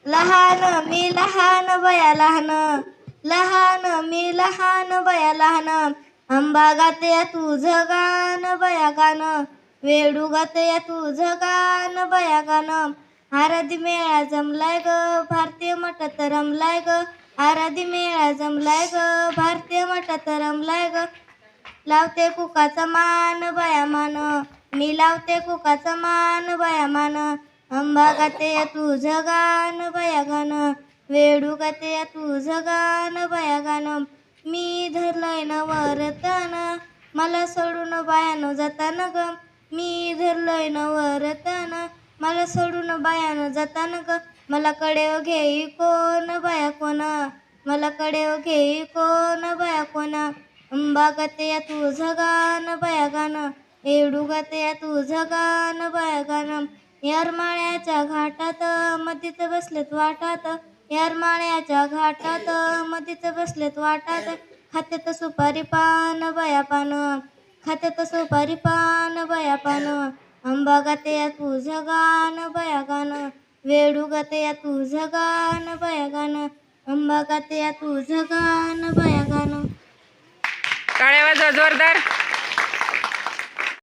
लहान मी लहान बया लहान, लहान मी लहान बया लहान. आंबा गाते तुझं गान बया गान, वेडू गाते तुझं गान बया गान. आराधी मेळा जमलाय ग, भारतीय मठात रमलाय ग. आराधी मेळा जमलाय ग, भारतीय मठात रमलाय ग. लावते कुकाचा मान बया मान, मी लावते कुकाचा मान बया मान. आंबा गाते तुझं गान बया गान, वेडू गाते तुझं गान बया गान. मी धरलंय नवरतन, मला सोडून बायानो जाताना ग. मी धरलंय नवरतन, मला सोडून बायानो जाताना ग. मला कडेव घेई कोण बाया कोण, मला कडेव घेई कोण बाया कोण. आंबा गाते तुझं गान बया गान, वेडू गाते तुझं गान बया गान. येरमाळ्याच्या घाटात मधीच बसलेत वाटात, येरमाळ्याच्या घाटात मधीच बसलेत वाटात. खात्यात सुपारी पान बया पान, खात्यात सुपारी पान बया पान. आंबा गाते तुझं गान बया गान, वेडू गाते तुझं गान बया गान. आंबा गाते तुझं गान बया गान. टाळ्या वाजवा जोरदार.